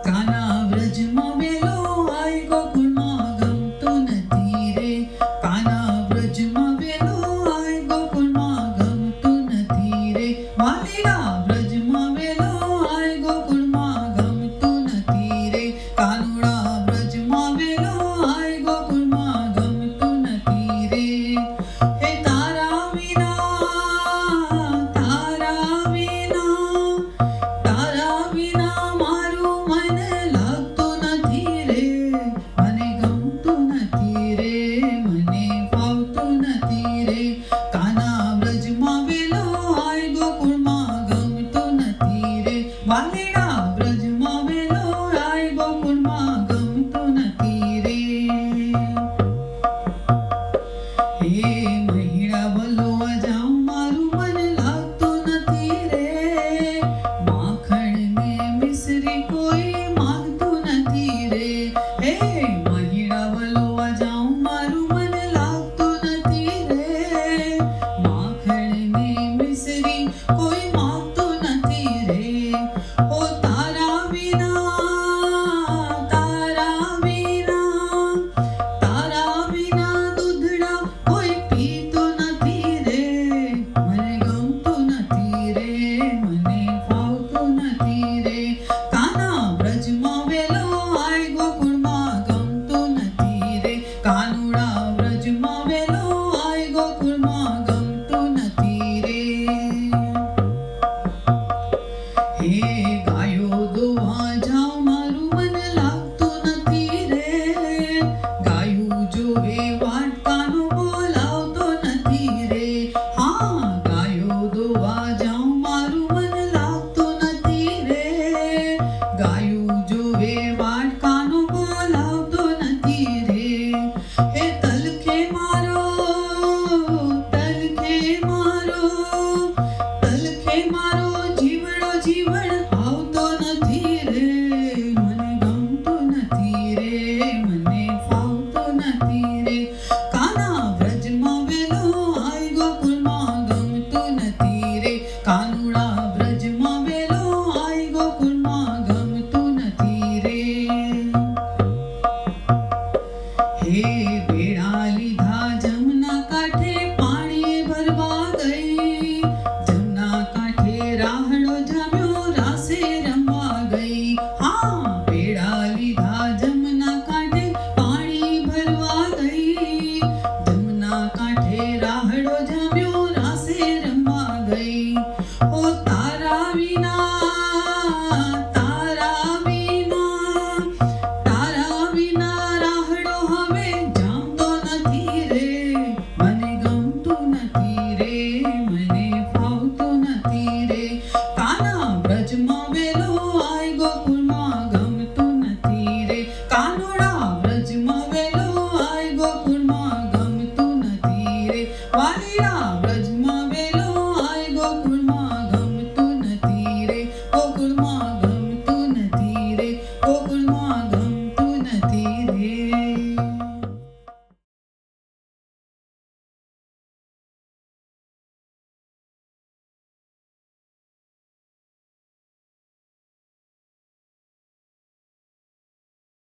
કાના વ્રજમાં વેલો આય ગોકુળમાં ગમતો નથી રે. કાના વ્રજમાં વેલો આય ગોકુળમાં ગમતો નથી રે. વાલીડા વ્રજમાં વેલો આય ગોકુળમાં ગમતો નથી રે. કાનુડા વ્રજમાં વેલો આય ગોકુળમાં ગમતો નથી રે. હે તારા વિના મારું મન લાગતું નથી રે. મને ગમતું નથી રે, મને ફાવતું નથી રે. કાના વ્રજમાં વેલો આય ગોકુળમાં ગમતો નથી રે. વાલીડા વ્રજમાં વેલો આય ગોકુળમાં ગમતો નથી રે. હે મહિડા વલોવા જાઉં મારું મન લાગતું નથી રે. માખણ ને મિશ્રી કોઈ માંગતું નથી રે. હે મહિડા વલોવા જાઉં મારું મન લાગતું નથી રે. માખણ ને મિશ્રી કોઈ માંગતું નથી રે. ઓ તારા વિના દૂધડા કોઈ પીતું નથી રે. મને ગમતું નથી રે, મને ફાવતું નથી રે. કાના વ્રજમાં વેલો આય ગોકુળમાં ગમતું નથી રે. કાનુડા વ્રજમાં વેલો આય ગોકુળમાં ગમતું નથી રે. હે ગાયો દોવા જાઉં મારું મન લાગતું નથી રે. ગાયું જોવે વાટ કાનો બોલાવતો નથી રે. હા ગાયો દોવા જાઉં મારું મન લાગતું નથી રે. ગાયું જોવે વાટ કાનો બોલાવતો નથી રે. હે તલખે મારો જીવડો જીવડ આવતો નથી રે. મને ગમતું નથી રે, મને ફાવતું નથી રે. કાના વ્રજમાં વેલો આય ગોકુળમાં ગમતું નથી રે. કાનુડા વ્રજમાં વેલો આય ગોકુળમાં ગમતું નથી રે. હે બેડા લીધા જમના કાંઠે પાણી ભરવા ગઈ. જમના કાંઠે રાહડો જામ્યો રાસે રમવા ગઈ. હા બેડા લીધા જમના કાંઠે પાણી ભરવા ગઈ. જમના કાંઠે રાહડો જામ્યો રાસે રમવા ગઈ. ઓ તારા વિના રાહડો હવે જામતો નથી રે. મને ગમતું નથી રે, મને ફાવતું નથી રે. કાના વ્રજમાં વેલો આય ગોકુળમાં ગમતું નથી રે. કાનુડા વ્રજમાં વેલો આય ગોકુળમાં ગમતું નથી રે. વાલીડા વ્રજમાં